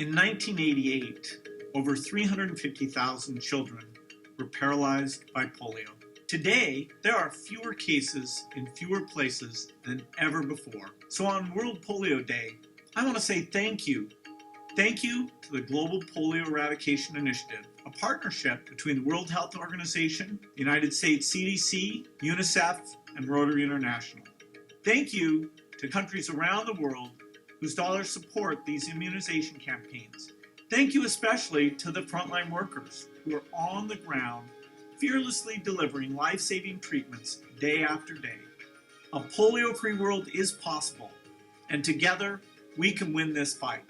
In 1988, over 350,000 children were paralyzed by polio. Today, there are fewer cases in fewer places than ever before. So on World Polio Day, I want to say thank you. Thank you to the Global Polio Eradication Initiative, a partnership between the World Health Organization, the United States CDC, UNICEF, and Rotary International. Thank you to countries around the world whose dollars support these immunization campaigns. Thank you especially to the frontline workers who are on the ground, fearlessly delivering life-saving treatments day after day. A polio-free world is possible, and together we can win this fight.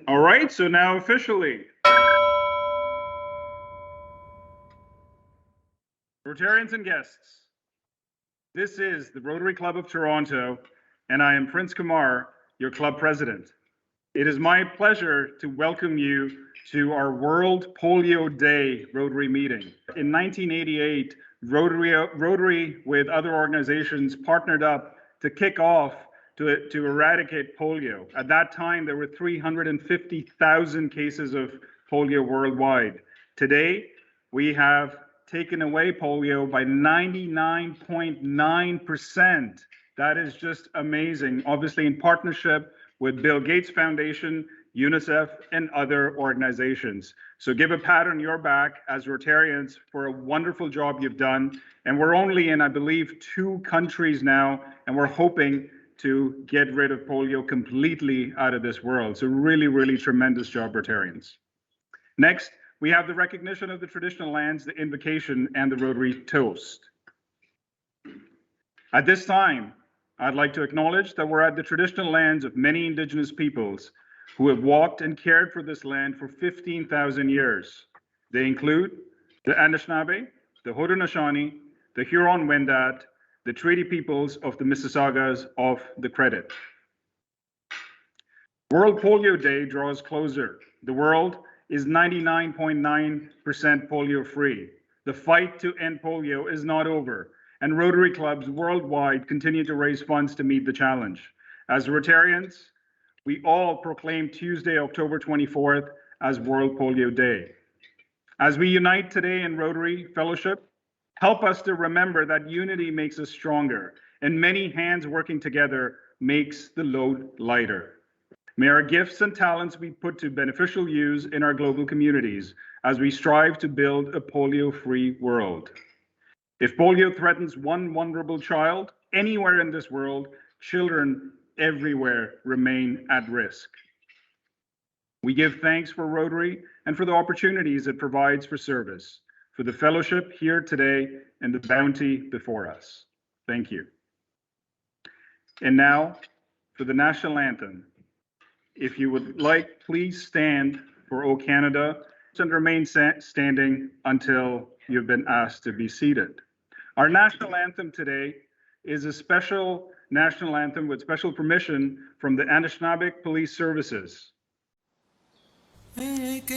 All right, so now officially, Rotarians and guests, this is the Rotary Club of Toronto, and I am Prince Kumar, your club president. It is my pleasure to welcome you to our World Polio Day Rotary meeting. In 1988, Rotary with other organizations partnered up to kick off to eradicate polio. At that time, there were 350,000 cases of polio worldwide. Today, we have taken away polio by 99.9%. That is just amazing. Obviously, in partnership with Bill Gates Foundation, UNICEF, and other organizations. So give a pat on your back as Rotarians for a wonderful job you've done. And we're only in, I believe, 2 countries now, and we're hoping to get rid of polio completely out of this world. So really, really tremendous job, Rotarians. Next, we have the recognition of the traditional lands, the invocation, and the Rotary toast. At this time, I'd like to acknowledge that we're at the traditional lands of many Indigenous peoples who have walked and cared for this land for 15,000 years. They include the Anishinabek, the Haudenosaunee, the Huron-Wendat, the Treaty Peoples of the Mississaugas of the Credit. World Polio Day draws closer. The world is 99.9% polio free. The fight to end polio is not over, and Rotary clubs worldwide continue to raise funds to meet the challenge. As Rotarians, we all proclaim Tuesday, October 24th as World Polio Day. As we unite today in Rotary Fellowship, help us to remember that unity makes us stronger, and many hands working together makes the load lighter. May our gifts and talents be put to beneficial use in our global communities as we strive to build a polio-free world. If polio threatens one vulnerable child anywhere in this world, children everywhere remain at risk. We give thanks for Rotary and for the opportunities it provides for service, for the fellowship here today and the bounty before us. Thank you. And now for the national anthem. If you would like, please stand for O Canada and remain standing until you've been asked to be seated. Our national anthem today is a special national anthem with special permission from the Anishinabek Police Services. Make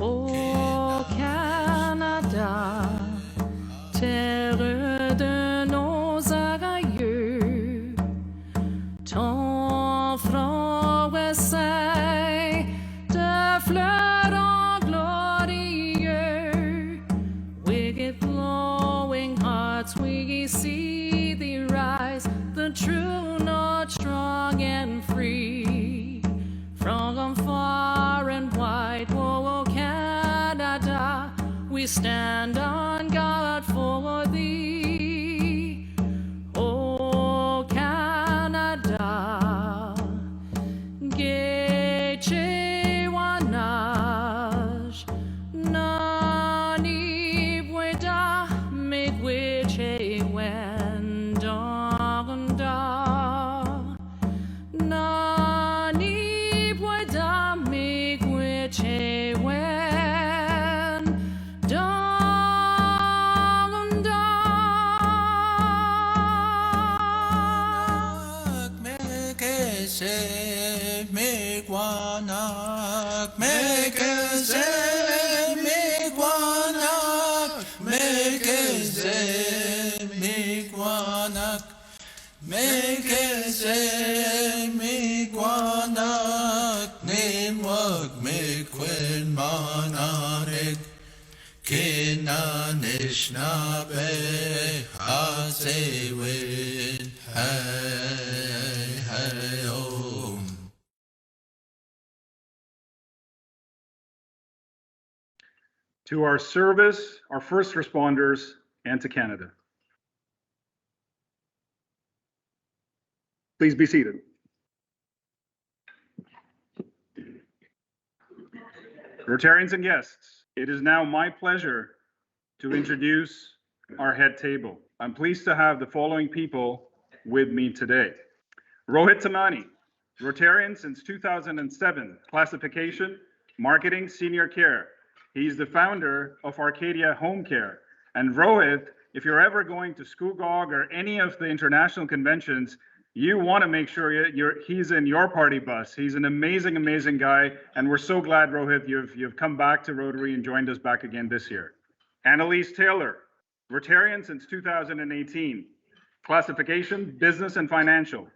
Au Canada, terre de nos aïeux, ton front essaie de fleurs glorieux. Wicked glowing hearts, we see thee rise, the true north, strong and free. From far and wide, oh Canada, we stand on guard for thee. Oh Canada, Geche Wanaj, Nani Bueda, Megweche Wendonda. Nani Bueda, Megweche Anishinabek Police To our service, our first responders, and to Canada. Please be seated. Rotarians and guests, it is now my pleasure to introduce our head table. I'm pleased to have the following people with me today. Rohit Tamani, Rotarian since 2007, classification, marketing, senior care. He's the founder of Arcadia Home Care. And Rohit, if you're ever going to Skugog or any of the international conventions, you want to make sure he's in your party bus. He's an amazing, amazing guy. And we're so glad, Rohit, you've come back to Rotary and joined us back again this year. Annalise Taylor, Rotarian since 2018, classification, business and financial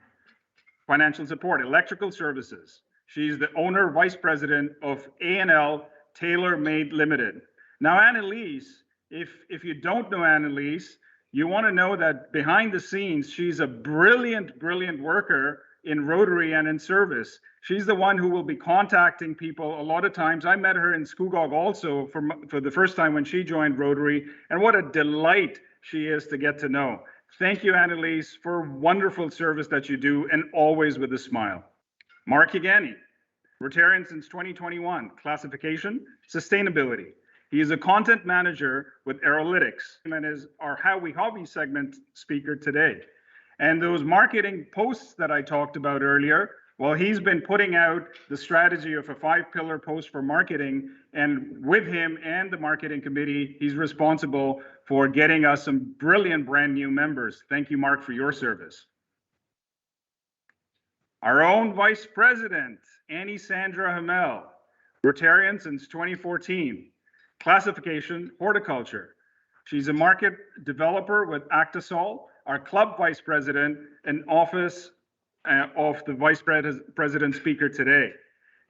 support, electrical services. She's the owner, vice president of A&L Tailor Made Limited. Now, Annalise, if you don't know Annalise, you want to know that behind the scenes, she's a brilliant, brilliant worker in Rotary and in service. She's the one who will be contacting people a lot of times. I met her in Skugog also for the first time when she joined Rotary, and what a delight she is to get to know. Thank you, Annalise, for wonderful service that you do, and always with a smile. Mark Higani, Rotarian since 2021, classification, sustainability. He is a content manager with Aerolytics and is our How We Hobby segment speaker today. And those marketing posts that I talked about earlier, well, he's been putting out the strategy of a 5-pillar post for marketing, and with him and the marketing committee, he's responsible for getting us some brilliant brand new members. Thank you, Mark, for your service. Our own Vice President, Anisandra Hamel, Rotarian since 2014, classification, horticulture. She's a market developer with Actisol, our club vice president and office of the vice president speaker today.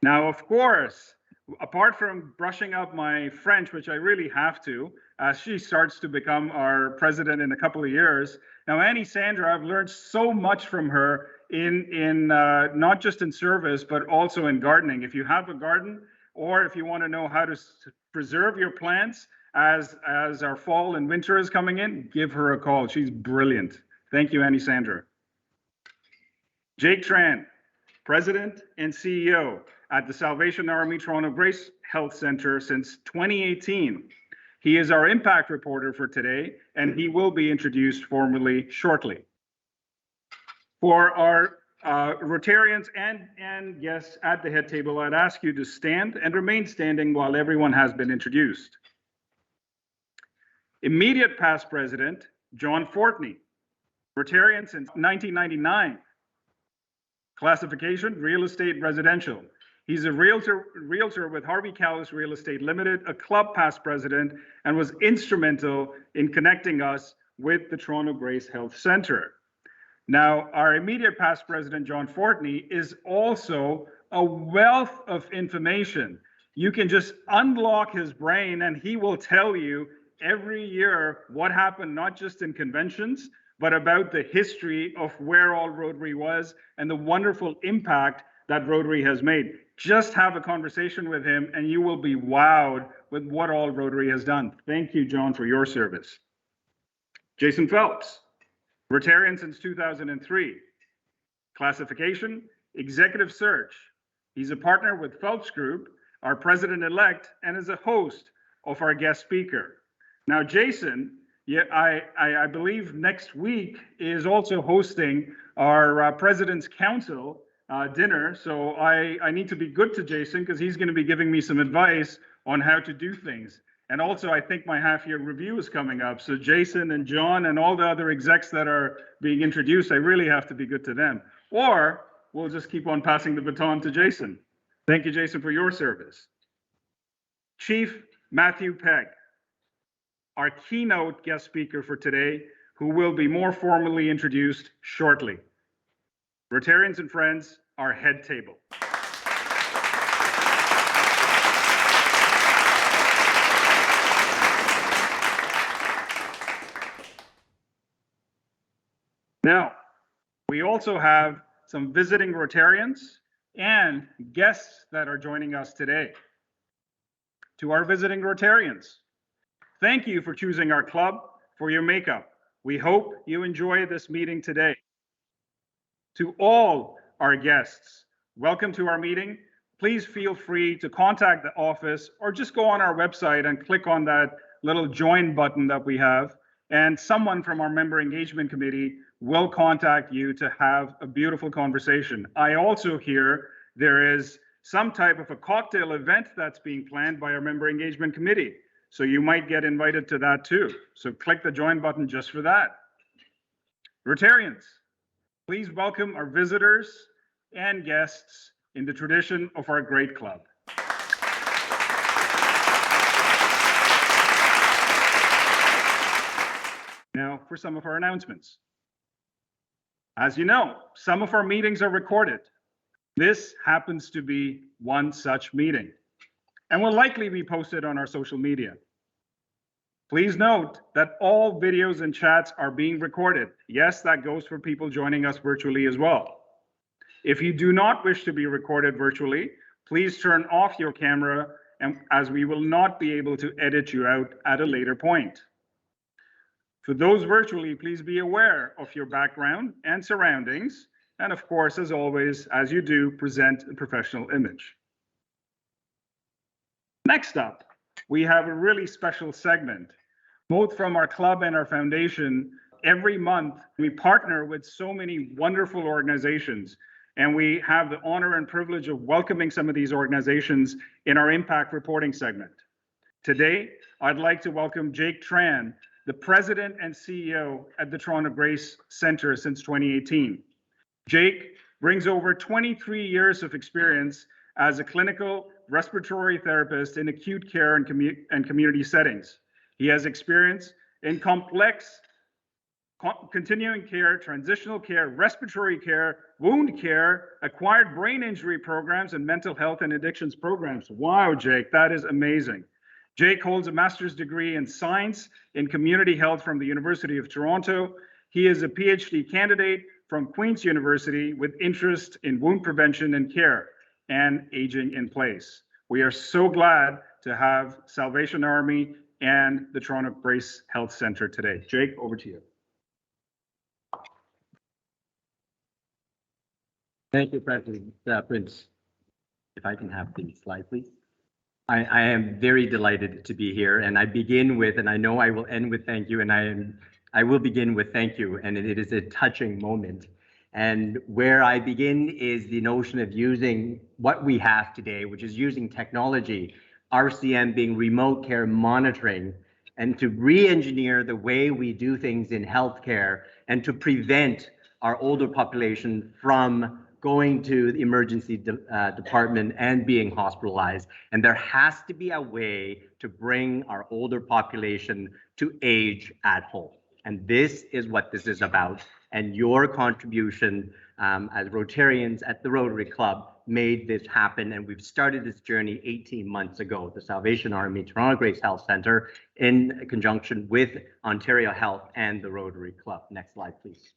Now, of course, apart from brushing up my French, which I really have to, as she starts to become our president in a couple of years. Now, Anisandra, I've learned so much from her in not just in service, but also in gardening. If you have a garden, or if you want to know how to preserve your plants as our fall and winter is coming in, give her a call. She's brilliant. Thank you, Anisandra. Jake Tran, President and CEO at the Salvation Army Toronto Grace Health Centre since 2018. He is our impact reporter for today, and he will be introduced formally shortly. For our Rotarians and guests at the head table, I'd ask you to stand and remain standing while everyone has been introduced. Immediate past president, John Fortney, Rotarian since 1999. Classification, real estate residential. He's a realtor with Harvey Callis Real Estate Limited, a club past president, and was instrumental in connecting us with the Toronto Grace Health Centre. Now, our immediate past president, John Fortney, is also a wealth of information. You can just unlock his brain and he will tell you every year what happened, not just in conventions, but about the history of where all Rotary was and the wonderful impact that Rotary has made. Just have a conversation with him and you will be wowed with what all Rotary has done. Thank you, John, for your service. Jason Phelps, Rotarian since 2003. Classification, executive search. He's a partner with Phelps Group, our president-elect, and is a host of our guest speaker. Now, Jason, I believe next week is also hosting our President's Council dinner. So I need to be good to Jason because he's going to be giving me some advice on how to do things. And also, I think my half-year review is coming up. So Jason and John and all the other execs that are being introduced, I really have to be good to them. Or we'll just keep on passing the baton to Jason. Thank you, Jason, for your service. Chief Matthew Pegg, our keynote guest speaker for today, who will be more formally introduced shortly. Rotarians and friends, our head table. Now, we also have some visiting Rotarians and guests that are joining us today. To our visiting Rotarians, thank you for choosing our club for your makeup. We hope you enjoy this meeting today. To all our guests, welcome to our meeting. Please feel free to contact the office or just go on our website and click on that little join button that we have, and someone from our member engagement committee will contact you to have a beautiful conversation. I also hear there is some type of a cocktail event that's being planned by our member engagement committee. So you might get invited to that too. So click the join button just for that. Rotarians, please welcome our visitors and guests in the tradition of our great club. Now for some of our announcements. As you know, some of our meetings are recorded. This happens to be one such meeting and will likely be posted on our social media. Please note that all videos and chats are being recorded. Yes, that goes for people joining us virtually as well. If you do not wish to be recorded virtually, please turn off your camera, and as we will not be able to edit you out at a later point. For those virtually, please be aware of your background and surroundings. And of course, as always, as you do, present a professional image. Next up, we have a really special segment, both from our club and our foundation. Every month, we partner with so many wonderful organizations, and we have the honor and privilege of welcoming some of these organizations in our impact reporting segment. Today, I'd like to welcome Jake Tran, the president and CEO at the Toronto Grace Centre since 2018. Jake brings over 23 years of experience as a clinical respiratory therapist in acute care and community settings. He has experience in complex continuing care, transitional care, respiratory care, wound care, acquired brain injury programs, and mental health and addictions programs. Wow, Jake, that is amazing. Jake holds a master's degree in science in community health from the University of Toronto. He is a PhD candidate from Queen's University with interest in wound prevention and care and aging in place. We are so glad to have Salvation Army and the Toronto Grace Health Centre today. Jake, over to you. Thank you, President Prince. If I can have the slide, please. I am very delighted to be here, and I begin with, and I know I will end with thank you, and I will begin with thank you, and it is a touching moment. And where I begin is the notion of using what we have today, which is using technology, RCM being remote care monitoring, and to re-engineer the way we do things in healthcare and to prevent our older population from going to the emergency department and being hospitalized. And there has to be a way to bring our older population to age at home. And this is what this is about. And your contribution as Rotarians at the Rotary Club made this happen. And we've started this journey 18 months ago. The Salvation Army Toronto Grace Health Centre in conjunction with Ontario Health and the Rotary Club. Next slide, please.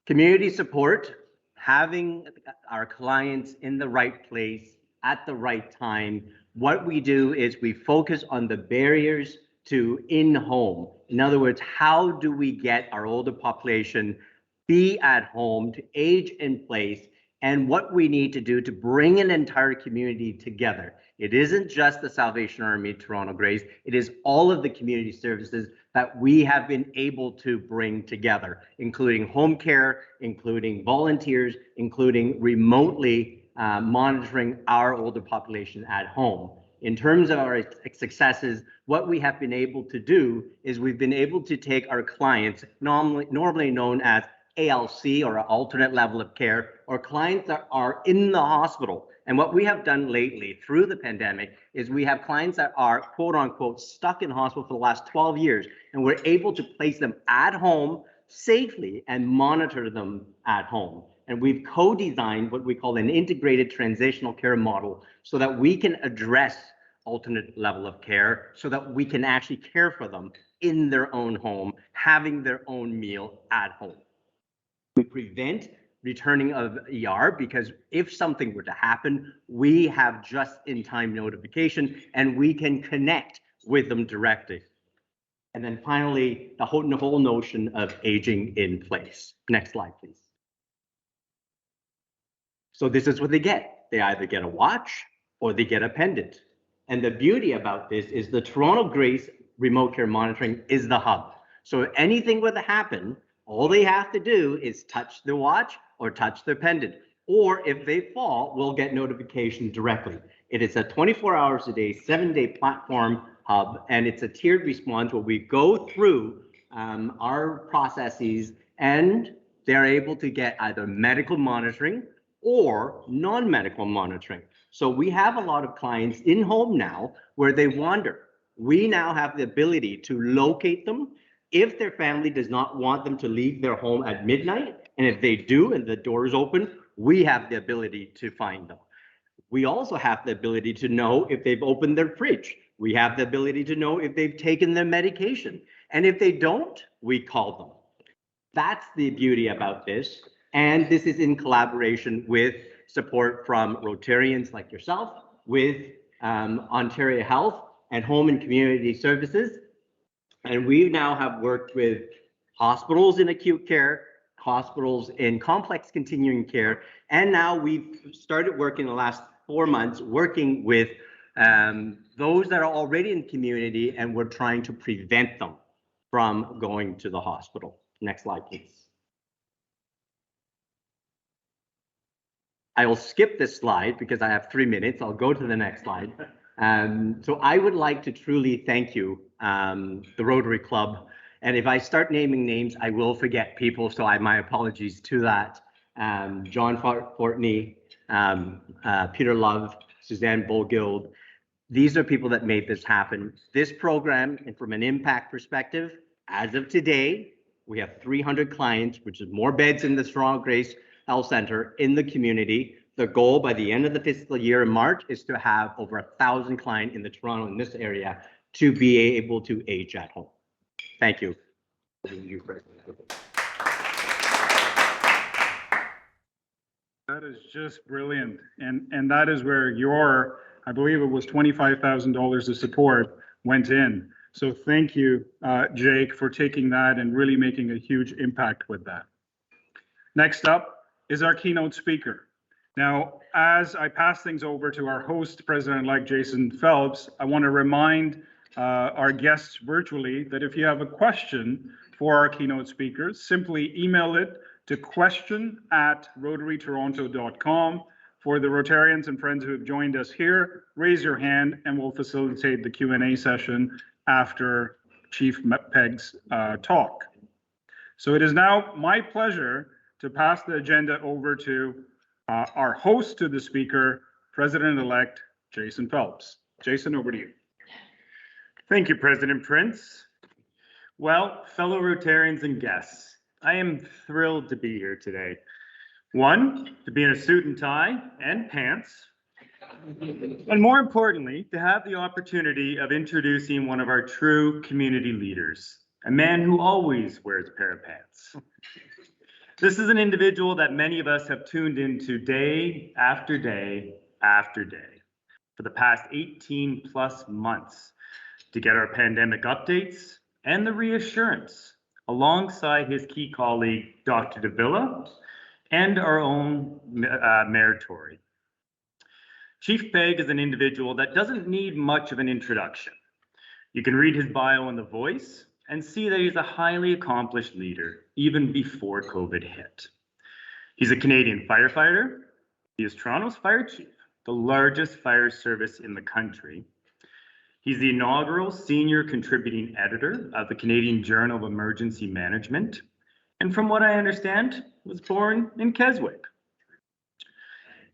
Community support, having our clients in the right place at the right time. What we do is we focus on the barriers to in-home. In other words, how do we get our older population be at home, to age in place, and what we need to do to bring an entire community together. It isn't just the Salvation Army Toronto Grace, it is all of the community services that we have been able to bring together, including home care, including volunteers, including remotely monitoring our older population at home. In terms of our successes, what we have been able to do is we've been able to take our clients, normally known as ALC or alternate level of care, or clients that are in the hospital. And what we have done lately through the pandemic is we have clients that are quote unquote stuck in hospital for the last 12 years, and we're able to place them at home safely and monitor them at home. And we've co-designed what we call an integrated transitional care model so that we can address alternate level of care, so that we can actually care for them in their own home, having their own meal at home. We prevent returning of ER because if something were to happen, we have just-in-time notification and we can connect with them directly. And then finally, the whole notion of aging in place. Next slide, please. So this is what they get. They either get a watch or they get a pendant. And the beauty about this is the Toronto Grace remote care monitoring is the hub. So if anything were to happen, all they have to do is touch the watch or touch their pendant. Or if they fall, we'll get notification directly. It is a 24 hours a day, 7-day platform hub, and it's a tiered response where we go through our processes and they're able to get either medical monitoring or non-medical monitoring. So we have a lot of clients in home now where they wander. We now have the ability to locate them if their family does not want them to leave their home at midnight, and if they do and the door is open, we have the ability to find them. We also have the ability to know if they've opened their fridge. We have the ability to know if they've taken their medication. And if they don't, we call them. That's the beauty about this. And this is in collaboration with support from Rotarians like yourself, with Ontario Health and Home and Community Services. And we now have worked with hospitals in acute care, hospitals in complex continuing care, and now we've started working the last 4 months working with those that are already in the community, and we're trying to prevent them from going to the hospital. Next slide, please. I will skip this slide because I have 3 minutes. I'll go to the next slide. So I would like to truly thank you, the Rotary Club. And if I start naming names, I will forget people. So my apologies to that. John Fortney, Peter Love, Suzanne Bolgild. These are people that made this happen. This program, and from an impact perspective, as of today, we have 300 clients, which is more beds in the Toronto Grace Health Centre in the community. The goal by the end of the fiscal year in March is to have over 1,000 clients in the Toronto, in this area, to be able to age at home. Thank you. That is just brilliant. And that is where your, I believe it was $25,000 of support went in. So thank you, Jake, for taking that and really making a huge impact with that. Next up is our keynote speaker. Now, as I pass things over to our host, President-elect Jason Phelps, I want to remind our guests virtually that if you have a question for our keynote speakers, simply email it to question@rotarytoronto.com. For the Rotarians and friends who have joined us here, raise your hand and we'll facilitate the Q&A session after Chief Pegg's talk. So it is now my pleasure to pass the agenda over to our host to the speaker, President-elect Jason Phelps. Jason, over to you. Thank you, President Prince. Well, fellow Rotarians and guests, I am thrilled to be here today. One, to be in a suit and tie and pants, and more importantly, to have the opportunity of introducing one of our true community leaders, a man who always wears a pair of pants. This is an individual that many of us have tuned into day after day after day for the past 18 plus months to get our pandemic updates and the reassurance alongside his key colleague, Dr. Davila, and our own Mayor Tory. Chief Pegg is an individual that doesn't need much of an introduction. You can read his bio in The Voice and see that he's a highly accomplished leader even before COVID hit. He's a Canadian firefighter. He is Toronto's fire chief, the largest fire service in the country. He's the inaugural senior contributing editor of the Canadian Journal of Emergency Management, and from what I understand, was born in Keswick.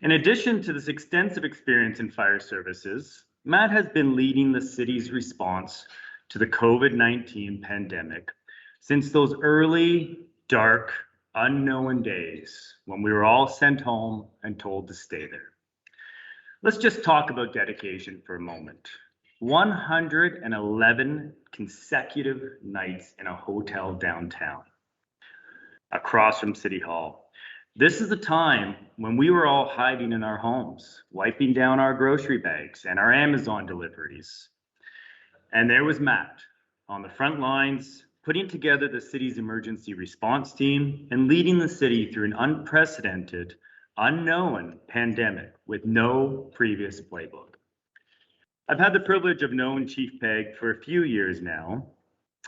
In addition to this extensive experience in fire services, Matt has been leading the city's response to the COVID-19 pandemic since those early, dark, unknown days when we were all sent home and told to stay there. Let's just talk about dedication for a moment. 111 consecutive nights in a hotel downtown, across from City Hall. This is a time when we were all hiding in our homes, wiping down our grocery bags and our Amazon deliveries. And there was Matt on the front lines, putting together the city's emergency response team and leading the city through an unprecedented, unknown pandemic with no previous playbook. I've had the privilege of knowing Chief Pegg for a few years now,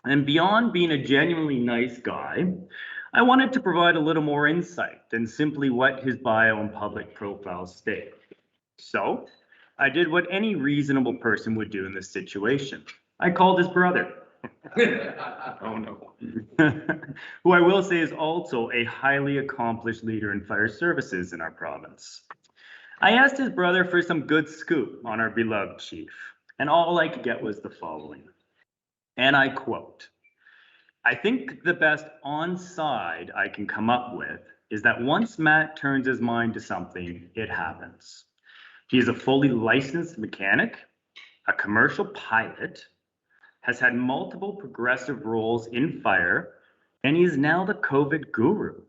and beyond being a genuinely nice guy, I wanted to provide a little more insight than simply what his bio and public profile state. So I did what any reasonable person would do in this situation. I called his brother. Oh no. Who I will say is also a highly accomplished leader in fire services in our province. I asked his brother for some good scoop on our beloved chief, and all I could get was the following. And I quote, "I think the best onside I can come up with is that once Matt turns his mind to something, it happens. He is a fully licensed mechanic, a commercial pilot, has had multiple progressive roles in fire, and he is now the COVID guru.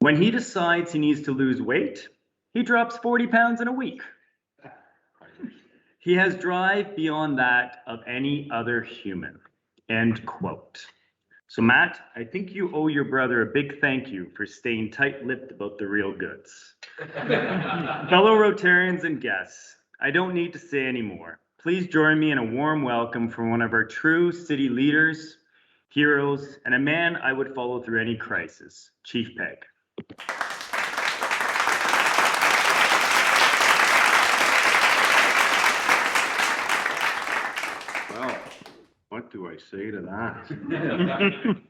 When he decides he needs to lose weight, he drops 40 pounds in a week. He has drive beyond that of any other human." End quote. So Matt, I think you owe your brother a big thank you for staying tight-lipped about the real goods. Fellow Rotarians and guests, I don't need to say any more. Please join me in a warm welcome from one of our true city leaders, heroes, and a man I would follow through any crisis, Chief Pegg. Well, what do I say to that?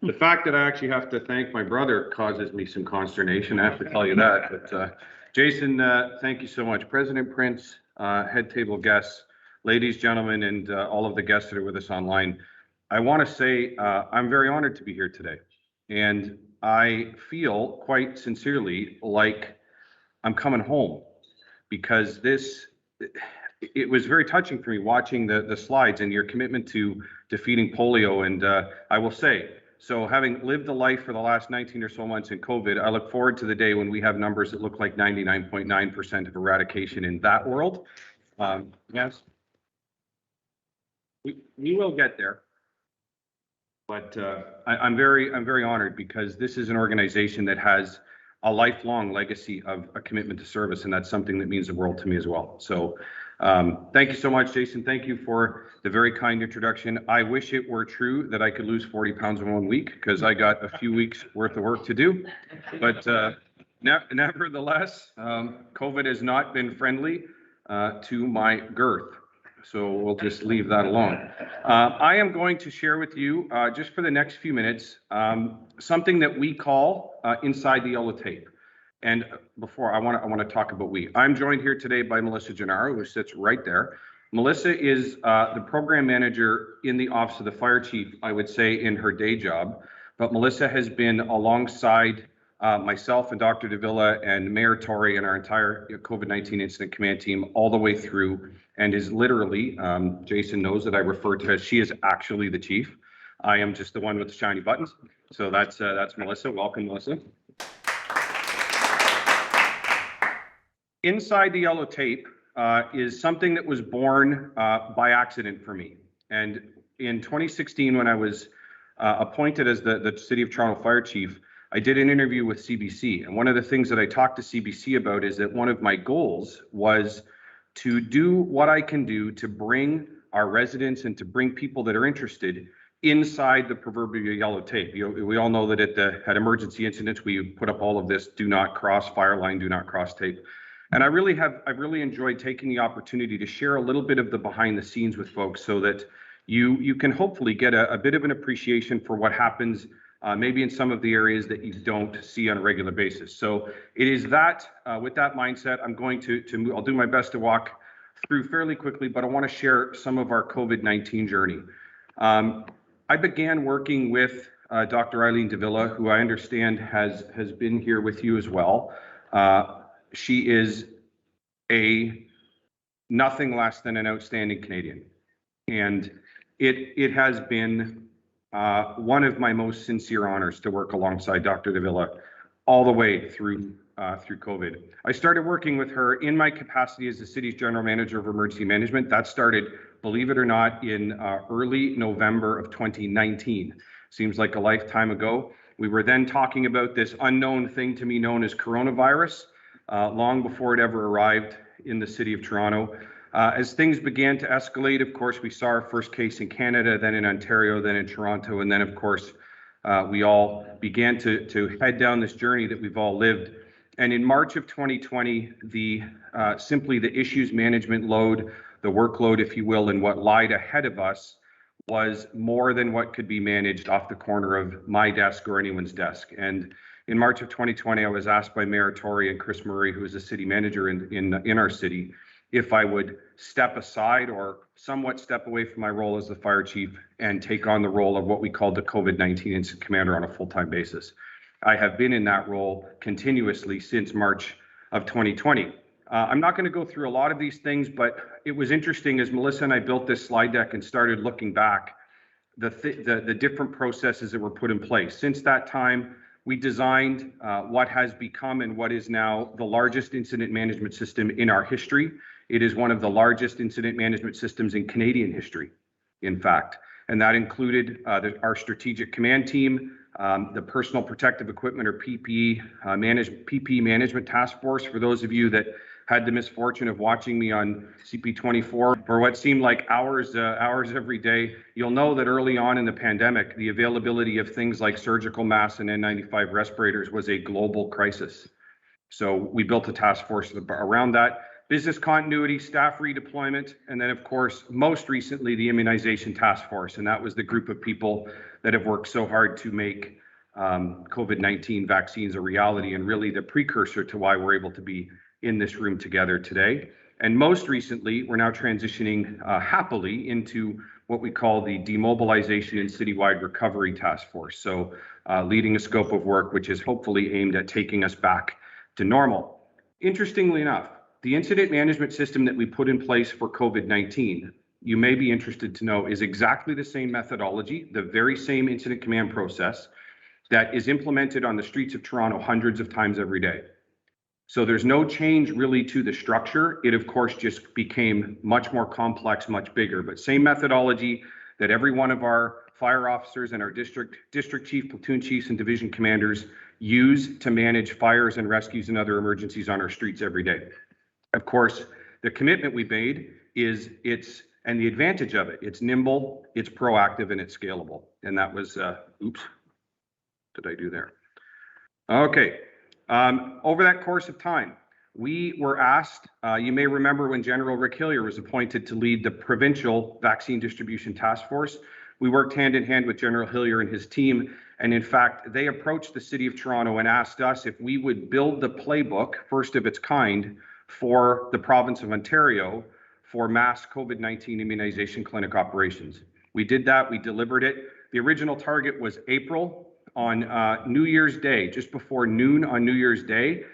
The fact that I actually have to thank my brother causes me some consternation, I have to tell you that. But Jason, thank you so much. President Prince, head table guests, ladies, gentlemen, and all of the guests that are with us online. I want to say I'm very honored to be here today. And I feel quite sincerely like I'm coming home, because it was very touching for me watching the slides and your commitment to defeating polio. And I will say, so having lived a life for the last 19 or so months in COVID, I look forward to the day when we have numbers that look like 99.9% of eradication in that world. Yes, we will get there. But I'm very honored, because this is an organization that has a lifelong legacy of a commitment to service, and that's something that means the world to me as well. So thank you so much, Jason. Thank you for the very kind introduction. I wish it were true that I could lose 40 pounds in 1 week, because I got a few weeks worth of work to do. But nevertheless, COVID has not been friendly to my girth. so we'll just leave that alone. I am going to share with you, just for the next few minutes, something that we call inside the yellow tape. And before I want to talk about we. I'm joined here today by Melissa Gennaro, who sits right there. Melissa is the program manager in the office of the fire chief, I would say, in her day job. But Melissa has been alongside myself and Dr. Davila and Mayor Tory and our entire COVID-19 incident command team all the way through, and is literally, Jason knows that I refer to as, she is actually the chief. I am just the one with the shiny buttons. So that's Melissa. Welcome, Melissa. Inside the yellow tape is something that was born by accident for me. And in 2016, when I was appointed as the City of Toronto Fire Chief, I did an interview with CBC. And one of the things that I talked to CBC about is that one of my goals was to do what I can do to bring our residents and to bring people that are interested inside the proverbial yellow tape. We all know that at emergency incidents, we put up all of this do not cross fire line, do not cross tape. And I really enjoyed taking the opportunity to share a little bit of the behind the scenes with folks so that you can hopefully get a bit of an appreciation for what happens maybe in some of the areas that you don't see on a regular basis. So it is that, with that mindset, I'm going to I'll do my best to walk through fairly quickly, but I want to share some of our COVID-19 journey. I began working with Dr. Eileen Davila, who I understand has been here with you as well. She is nothing less than an outstanding Canadian. And it has been one of my most sincere honors to work alongside Dr. Davila all the way through COVID. I started working with her in my capacity as the city's general manager of emergency management. That started, believe it or not, in early November of 2019. Seems like a lifetime ago. We were then talking about this unknown thing to me known as coronavirus, long before it ever arrived in the city of Toronto. As things began to escalate, of course, we saw our first case in Canada, then in Ontario, then in Toronto, and then, of course, we all began to head down this journey that we've all lived. And in March of 2020, simply the issues management load, the workload, if you will, and what lied ahead of us was more than what could be managed off the corner of my desk or anyone's desk. And in March of 2020, I was asked by Mayor Tory and Chris Murray, who is the city manager in our city, if I would step aside or somewhat step away from my role as the fire chief and take on the role of what we called the COVID-19 incident commander on a full-time basis. I have been in that role continuously since March of 2020. I'm not going to go through a lot of these things, but it was interesting as Melissa and I built this slide deck and started looking back, the different processes that were put in place. Since that time, we designed what has become and what is now the largest incident management system in our history. It is one of the largest incident management systems in Canadian history, in fact. And that included our strategic command team, the personal protective equipment or PPE management task force. For those of you that had the misfortune of watching me on CP24 for what seemed like hours every day, you'll know that early on in the pandemic, the availability of things like surgical masks and N95 respirators was a global crisis. So we built a task force around that. Business continuity, staff redeployment, and then of course, most recently, the immunization task force. And that was the group of people that have worked so hard to make COVID-19 vaccines a reality and really the precursor to why we're able to be in this room together today. And most recently, we're now transitioning happily into what we call the demobilization and citywide recovery task force. So leading a scope of work which is hopefully aimed at taking us back to normal. Interestingly enough, the incident management system that we put in place for COVID-19, you may be interested to know, is exactly the same methodology, the very same incident command process that is implemented on the streets of Toronto hundreds of times every day. So there's no change really to the structure. It, of course, just became much more complex, much bigger, but same methodology that every one of our fire officers and our district chief, platoon chiefs, and division commanders use to manage fires and rescues and other emergencies on our streets every day. Of course, the commitment we made is and the advantage of it, it's nimble, it's proactive, and it's scalable. And that was, oops, did I do there? Okay. Over that course of time, we were asked, you may remember when General Rick Hillier was appointed to lead the provincial vaccine distribution task force. We worked hand in hand with General Hillier and his team. And in fact, they approached the City of Toronto and asked us if we would build the playbook, first of its kind, for the province of Ontario for mass COVID-19 immunization clinic operations. We did that, we delivered it. The original target was April. On New Year's Day, just before noon on New Year's Day,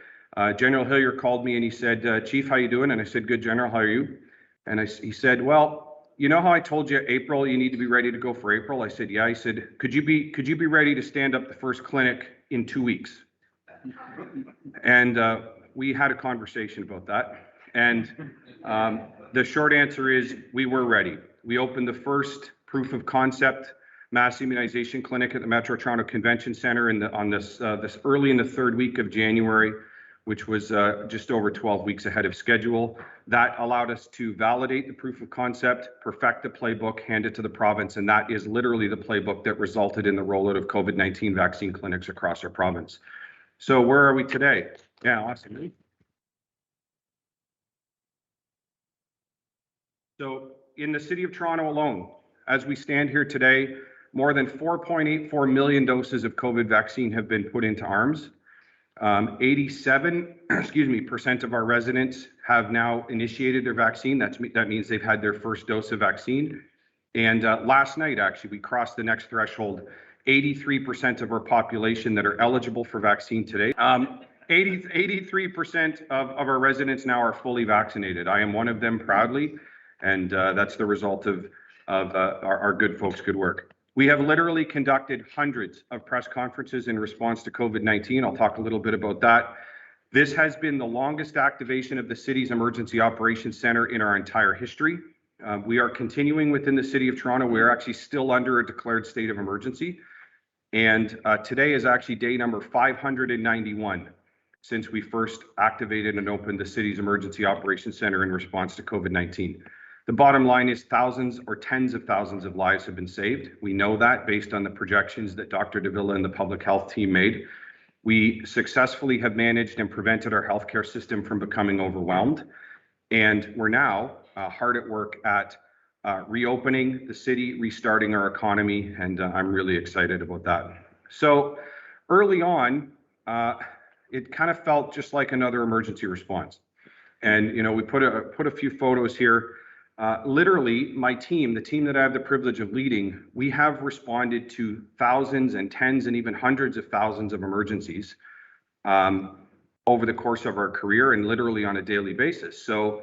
General Hillier called me and he said, Chief, how you doing? And I said, good, General, how are you? And he said, well, you know how I told you April, you need to be ready to go for April? I said, yeah. He said, could you be ready to stand up the first clinic in 2 weeks? And we had a conversation about that. And the short answer is we were ready. We opened the first proof of concept mass immunization clinic at the Metro Toronto Convention Centre on this early in the third week of January, which was just over 12 weeks ahead of schedule. That allowed us to validate the proof of concept, perfect the playbook, hand it to the province, and that is literally the playbook that resulted in the rollout of COVID-19 vaccine clinics across our province. So where are we today? Yeah, awesome. So in the City of Toronto alone, as we stand here today, more than 4.84 million doses of COVID vaccine have been put into arms. 87% of our residents have now initiated their vaccine. That means they've had their first dose of vaccine. And last night, actually, we crossed the next threshold. 83% of our population that are eligible for vaccine today. 83% of our residents now are fully vaccinated. I am one of them proudly, and that's the result of our good folks' good work. We have literally conducted hundreds of press conferences in response to COVID-19. I'll talk a little bit about that. This has been the longest activation of the city's emergency operations center in our entire history. We are continuing within the City of Toronto. We are actually still under a declared state of emergency. And today is actually day number 591 since we first activated and opened the city's emergency operations center in response to COVID-19. The bottom line is thousands or tens of thousands of lives have been saved. We know that based on the projections that Dr. Davila and the public health team made. We successfully have managed and prevented our healthcare system from becoming overwhelmed. And we're now hard at work at reopening the city, restarting our economy, and I'm really excited about that. So early on, it kind of felt just like another emergency response. And we put a few photos here. Literally, my team, the team that I have the privilege of leading, we have responded to thousands and tens and even hundreds of thousands of emergencies over the course of our career and literally on a daily basis. So,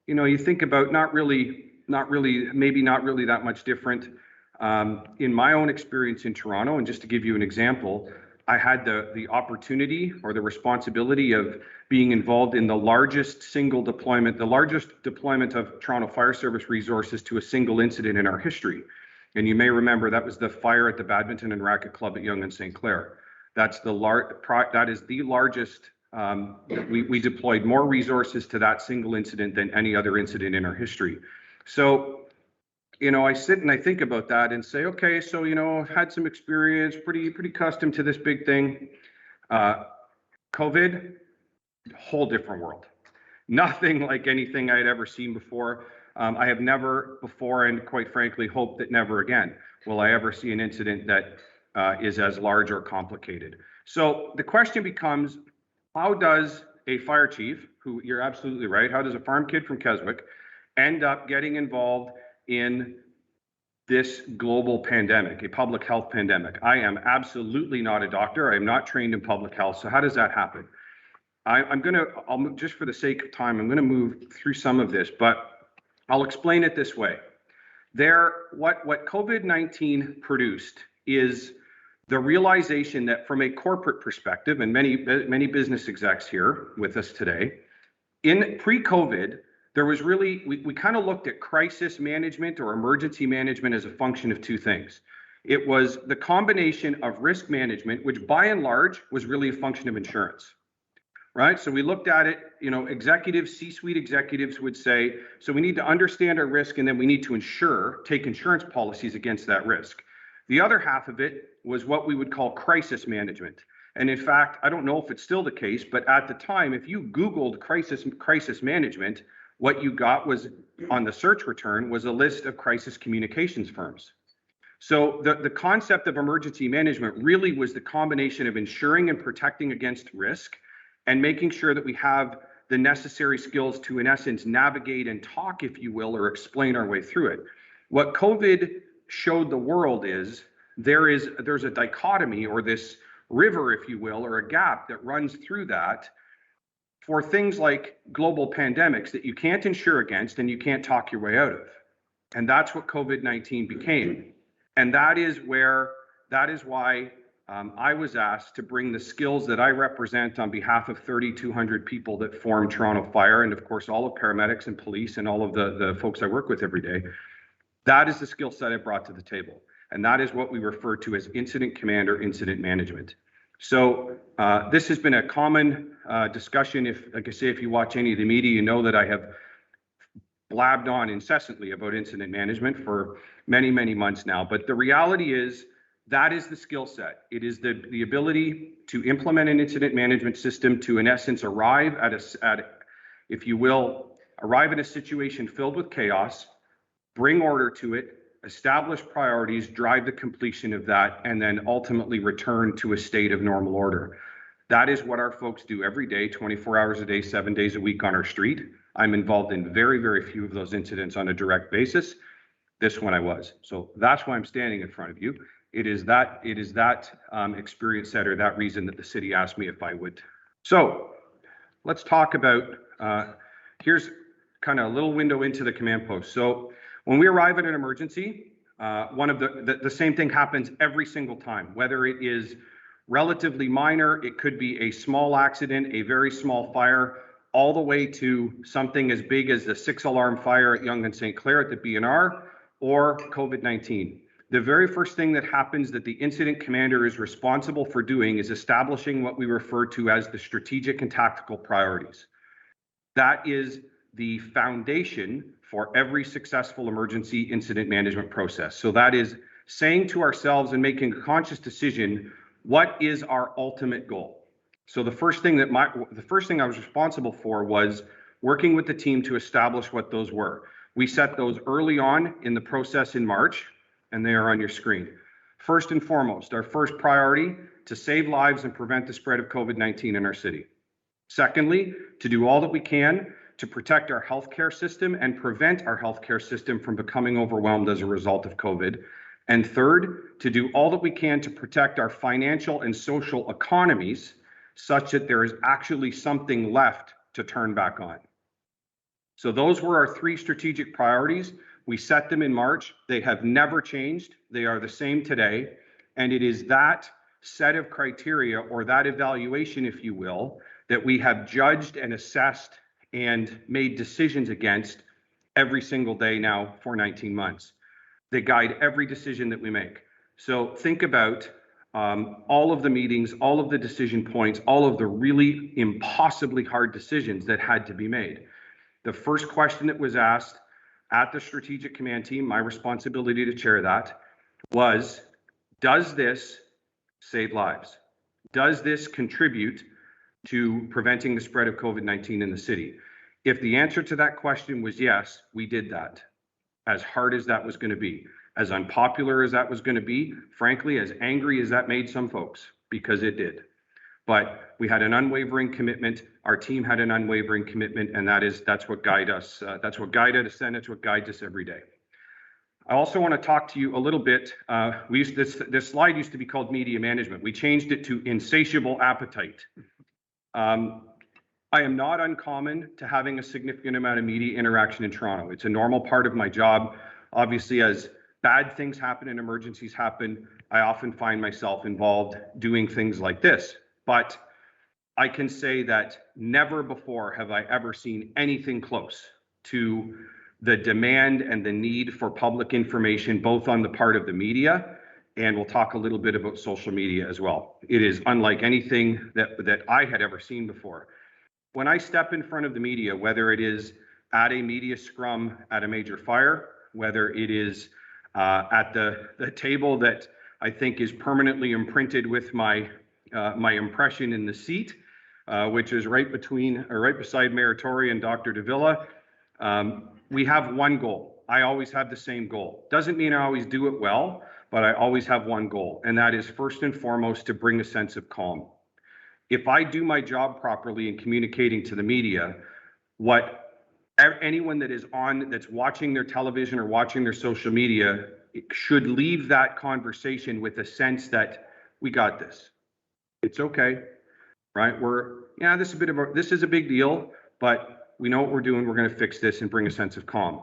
you think about maybe not really that much different. In my own experience in Toronto, and just to give you an example, I had the opportunity or the responsibility of being involved in the largest deployment of Toronto Fire Service resources to a single incident in our history. And you may remember that was the fire at the Badminton and Racquet Club at Yonge and St. Clair. That is the largest. We deployed more resources to that single incident than any other incident in our history. So, I sit and I think about that and say, okay, so, I've had some experience, pretty accustomed to this big thing. COVID, whole different world. Nothing like anything I had ever seen before. I have never before, and quite frankly, hope that never again will I ever see an incident that is as large or complicated. So the question becomes, how does a fire chief, who you're absolutely right, how does a farm kid from Keswick end up getting involved in this global pandemic, a public health pandemic? I am absolutely not a doctor. I am not trained in public health. So how does that happen? I'll just for the sake of time, I'm going to move through some of this, but I'll explain it this way. What COVID-19 produced is the realization that from a corporate perspective, and many business execs here with us today, in pre-COVID, there was really, we kind of looked at crisis management or emergency management as a function of two things. It was the combination of risk management, which by and large was really a function of insurance, right? So we looked at it, executives, C-suite executives would say, so we need to understand our risk and then we need to take insurance policies against that risk. The other half of it was what we would call crisis management. And in fact, I don't know if it's still the case, but at the time, if you Googled crisis management, what you got was on the search return was a list of crisis communications firms. So the concept of emergency management really was the combination of ensuring and protecting against risk and making sure that we have the necessary skills to, in essence, navigate and talk, if you will, or explain our way through it. What COVID showed the world is there's a dichotomy, or this river, if you will, or a gap that runs through that for things like global pandemics that you can't insure against and you can't talk your way out of. And that's what COVID-19 became. And that is why I was asked to bring the skills that I represent on behalf of 3,200 people that form Toronto Fire, and of course all of paramedics and police and all of the folks I work with every day. That is the skill set I brought to the table. And that is what we refer to as incident command or incident management. So this has been a common discussion. Like I say, if you watch any of the media, you know that I have blabbed on incessantly about incident management for many, many months now. But the reality is that is the skill set. It is the ability to implement an incident management system to, in essence, arrive at a situation filled with chaos, bring order to it, establish priorities, drive the completion of that, and then ultimately return to a state of normal order. That is what our folks do every day, 24 hours a day, 7 days a week on our street. I'm involved in very, very few of those incidents on a direct basis. This one I was. So that's why I'm standing in front of you. It is that experience set, or that reason, that the city asked me if I would. So let's talk about, here's kind of a little window into the command post. So when we arrive at an emergency, one of the same thing happens every single time, whether it is relatively minor, it could be a small accident, a very small fire, all the way to something as big as the 6-alarm fire at Yonge and St. Clair at the BNR, or COVID-19. The very first thing that happens that the incident commander is responsible for doing is establishing what we refer to as the strategic and tactical priorities. That is the foundation for every successful emergency incident management process. So that is saying to ourselves and making a conscious decision, what is our ultimate goal? So the first thing I was responsible for was working with the team to establish what those were. We set those early on in the process in March, and they are on your screen. First and foremost, our first priority, to save lives and prevent the spread of COVID-19 in our city. Secondly, to do all that we can to protect our healthcare system and prevent our healthcare system from becoming overwhelmed as a result of COVID. And third, to do all that we can to protect our financial and social economies such that there is actually something left to turn back on. So those were our three strategic priorities. We set them in March. They have never changed. They are the same today. And it is that set of criteria, or that evaluation, if you will, that we have judged and assessed and made decisions against every single day now for 19 months. They guide every decision that we make. So think about all of the meetings, all of the decision points, all of the really impossibly hard decisions that had to be made. The first question that was asked at the strategic command team, my responsibility to chair that, was, does this save lives? Does this contribute to preventing the spread of COVID-19 in the city? If the answer to that question was yes, we did that. As hard as that was going to be, as unpopular as that was going to be, frankly, as angry as that made some folks, because it did. But we had an unwavering commitment. Our team had an unwavering commitment, and that's what guided us. That's what guided us then. It's what guides us every day. I also want to talk to you a little bit. This slide used to be called media management. We changed it to insatiable appetite. I am not uncommon to having a significant amount of media interaction in Toronto. It's a normal part of my job. Obviously, as bad things happen and emergencies happen, I often find myself involved doing things like this. But I can say that never before have I ever seen anything close to the demand and the need for public information, both on the part of the media, and we'll talk a little bit about social media as well. It is unlike anything that I had ever seen before. When I step in front of the media, whether it is at a media scrum at a major fire, whether it is at the table that I think is permanently imprinted with my my impression in the seat, which is right beside Mayor Tory and Dr. Davila. We have one goal. I always have the same goal. Doesn't mean I always do it well, but I always have one goal, and that is first and foremost to bring a sense of calm. If I do my job properly in communicating to the media, what anyone that's watching their television or watching their social media should leave that conversation with a sense that we got this. It's okay, right? This is a big deal, but we know what we're doing. We're going to fix this and bring a sense of calm.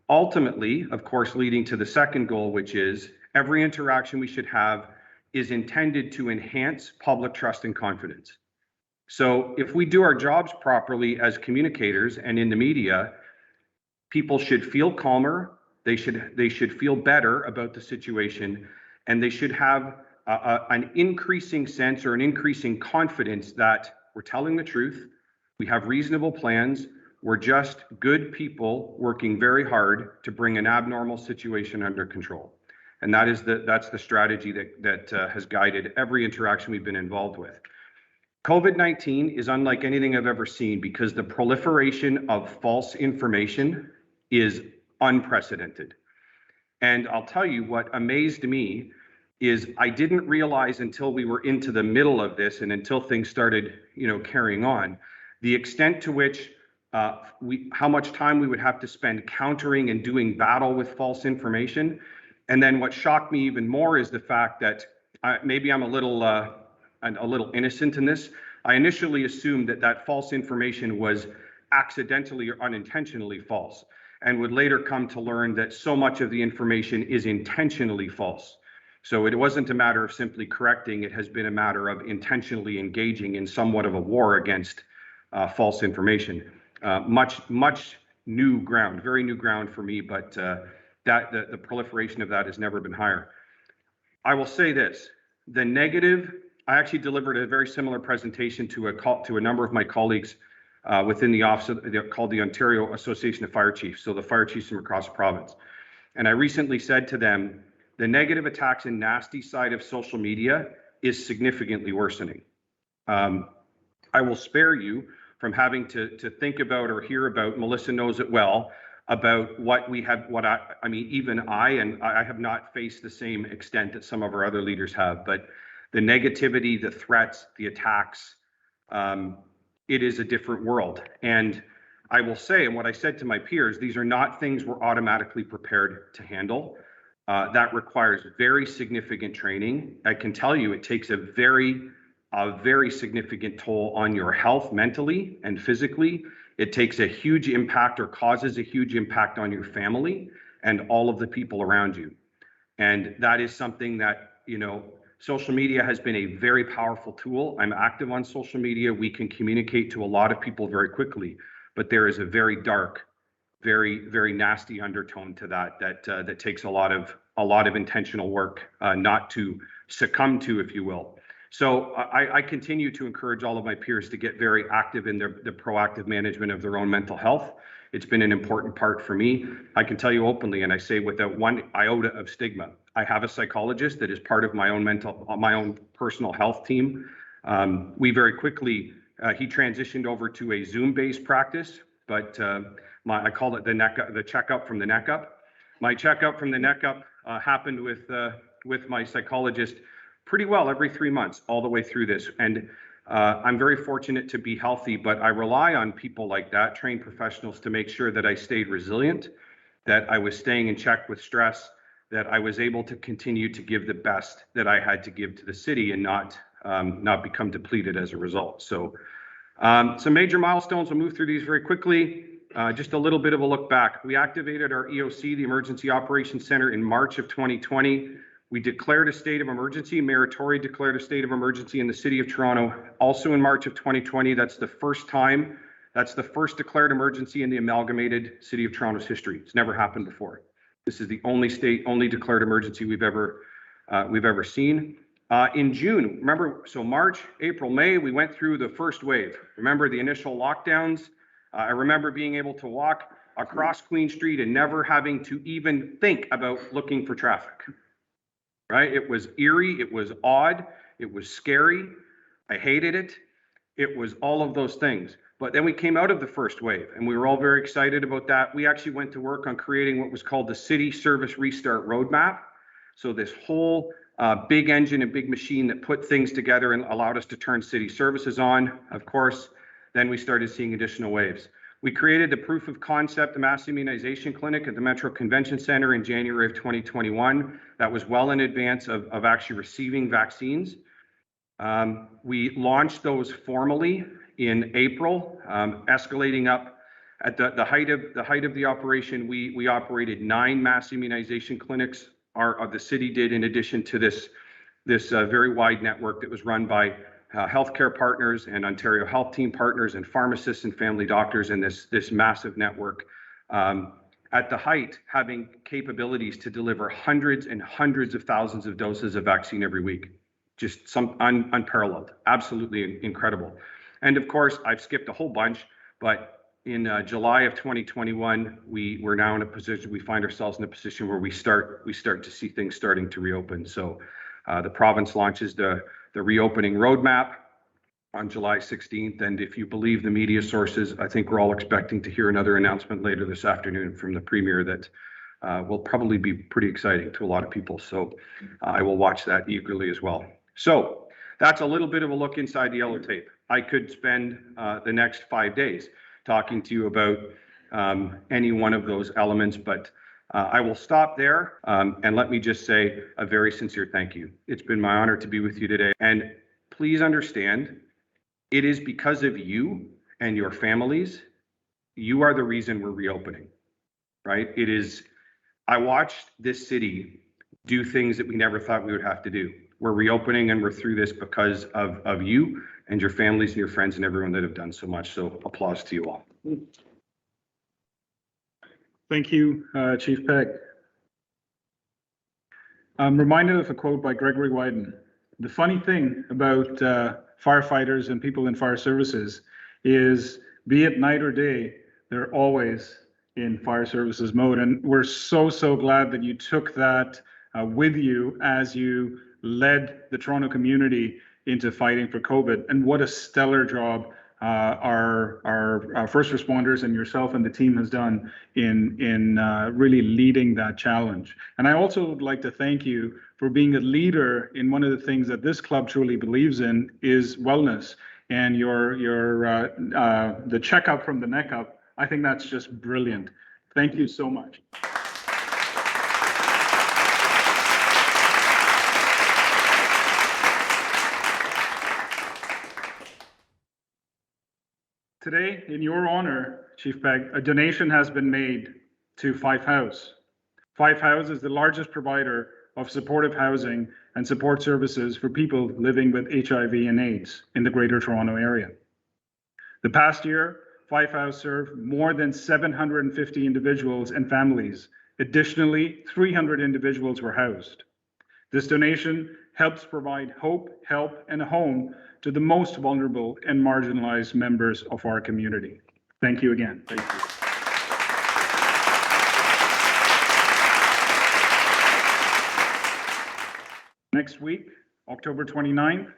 Ultimately, of course, leading to the second goal, which is every interaction we should have is intended to enhance public trust and confidence. So if we do our jobs properly as communicators and in the media, people should feel calmer, they should feel better about the situation, and they should have an increasing sense or an increasing confidence that we're telling the truth, we have reasonable plans, we're just good people working very hard to bring an abnormal situation under control. And that's the strategy that has guided every interaction we've been involved with. COVID-19 is unlike anything I've ever seen because the proliferation of false information is unprecedented. And I'll tell you what amazed me is I didn't realize until we were into the middle of this and until things started, carrying on, the extent to which how much time we would have to spend countering and doing battle with false information. And then what shocked me even more is the fact that maybe I'm a little innocent in this. I initially assumed that false information was accidentally or unintentionally false, and would later come to learn that so much of the information is intentionally false. So it wasn't a matter of simply correcting, it has been a matter of intentionally engaging in somewhat of a war against false information. Much new ground, very new ground for me, but the proliferation of that has never been higher. I will say this, the negative, I actually delivered a very similar presentation to a number of my colleagues within the office called the Ontario Association of Fire Chiefs, so the fire chiefs from across the province. And I recently said to them, the negative attacks and nasty side of social media is significantly worsening. I will spare you from having to think about or hear about, Melissa knows it well, about what we have, even I have not faced the same extent that some of our other leaders have, but the negativity, the threats, the attacks, it is a different world. And I will say, and what I said to my peers, these are not things we're automatically prepared to handle. That requires very significant training. I can tell you it takes a very significant toll on your health mentally and physically. It takes a huge impact or causes a huge impact on your family and all of the people around you. And that is something that, social media has been a very powerful tool. I'm active on social media. We can communicate to a lot of people very quickly, but there is a very dark, very, very nasty undertone to that takes a lot of intentional work not to succumb to, if you will. So I continue to encourage all of my peers to get very active in the proactive management of their own mental health. It's been an important part for me. I can tell you openly, and I say without one iota of stigma, I have a psychologist that is part of my own personal health team. We very quickly, he transitioned over to a Zoom-based practice, but I call it the checkup from the neck up. My checkup from the neck up happened with my psychologist pretty well every 3 months all the way through this. And I'm very fortunate to be healthy, but I rely on people like that, trained professionals, to make sure that I stayed resilient, that I was staying in check with stress, that I was able to continue to give the best that I had to give to the city and not become depleted as a result. So some major milestones, we'll move through these very quickly. Just a little bit of a look back. We activated our EOC, the Emergency Operations Center, in March of 2020. We declared a state of emergency. Mayor Tory declared a state of emergency in the city of Toronto, also in March of 2020. That's the first time, that's the first declared emergency in the amalgamated city of Toronto's history. It's never happened before. This is the only declared emergency we've ever seen. In June, remember, so March, April, May, we went through the first wave. Remember the initial lockdowns? I remember being able to walk across Queen Street and never having to even think about looking for traffic. Right? It was eerie, it was odd, it was scary. I hated it. It was all of those things. But then we came out of the first wave and we were all very excited about that. We actually went to work on creating what was called the City Service Restart Roadmap. So this whole big engine and big machine that put things together and allowed us to turn city services on. Of course, then we started seeing additional waves. We created the proof of concept, the mass immunization clinic at the Metro Convention Center in January of 2021. That was well in advance of actually receiving vaccines. We launched those formally in April, escalating up. At the height of the operation, we operated 9 mass immunization clinics. The city did, in addition to this very wide network that was run by healthcare partners and Ontario Health Team partners and pharmacists and family doctors in this massive network. At the height, having capabilities to deliver hundreds and hundreds of thousands of doses of vaccine every week. Just some unparalleled, absolutely incredible. And of course, I've skipped a whole bunch, but in July of 2021, we're now in a position, we find ourselves in a position where we start to see things starting to reopen. So the province launches the reopening roadmap on July 16th. And if you believe the media sources, I think we're all expecting to hear another announcement later this afternoon from the Premier that will probably be pretty exciting to a lot of people. So I will watch that eagerly as well. So that's a little bit of a look inside the yellow tape. I could spend the next 5 days talking to you about any one of those elements, but I will stop there and let me just say a very sincere thank you. It's been my honor to be with you today. And please understand, it is because of you and your families, you are the reason we're reopening, right? It is, I watched this city do things that we never thought we would have to do. We're reopening and we're through this because of you and your families and your friends and everyone that have done so much. So applause to you all. Thank you, Chief Pegg. I'm reminded of a quote by Gregory Wyden. The funny thing about firefighters and people in fire services is, be it night or day, they're always in fire services mode. And we're so glad that you took that with you as you led the Toronto community into fighting for COVID. And what a stellar job our first responders and yourself and the team has done in really leading that challenge. And I also would like to thank you for being a leader in one of the things that this club truly believes in is wellness. And the checkup from the neck up, I think that's just brilliant. Thank you so much. Today, in your honor, Chief Pegg, a donation has been made to Fife House. Fife House is the largest provider of supportive housing and support services for people living with HIV and AIDS in the Greater Toronto Area. The past year, Fife House served more than 750 individuals and families. Additionally, 300 individuals were housed. This donation helps provide hope, help, and a home to the most vulnerable and marginalized members of our community. Thank you again. Thank you. Next week, October 29th,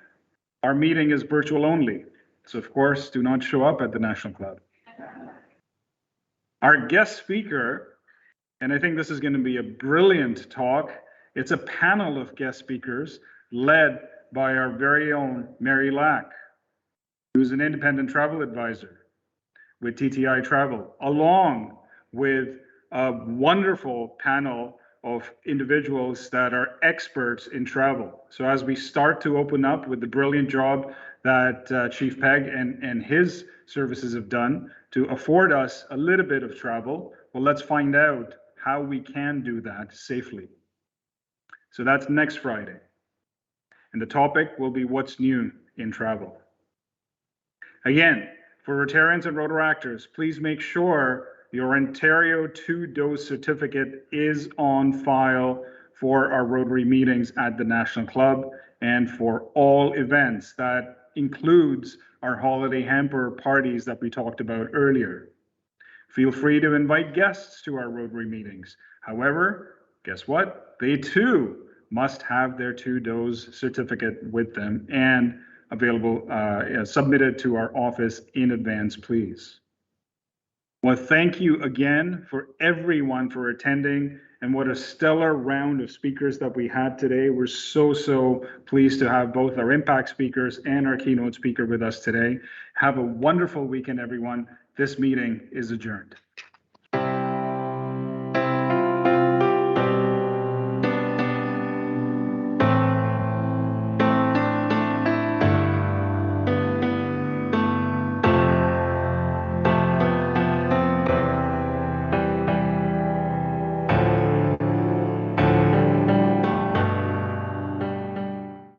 our meeting is virtual only. So of course, do not show up at the National Club. Our guest speaker, and I think this is going to be a brilliant talk, it's a panel of guest speakers led by our very own Mary Lack, who's an independent travel advisor with TTI Travel, along with a wonderful panel of individuals that are experts in travel. So as we start to open up with the brilliant job that Chief Pegg and his services have done to afford us a little bit of travel, well, let's find out how we can do that safely. So that's next Friday. And the topic will be what's new in travel. Again, for Rotarians and Rotaractors, please make sure your Ontario 2-dose certificate is on file for our Rotary meetings at the National Club and for all events. That includes our holiday hamper parties that we talked about earlier. Feel free to invite guests to our Rotary meetings. However, guess what? They too must have their 2-dose certificate with them. And available, submitted to our office in advance, please. Well, thank you again for everyone for attending, and what a stellar round of speakers that we had today. We're so pleased to have both our impact speakers and our keynote speaker with us today. Have a wonderful weekend, everyone. This meeting is adjourned.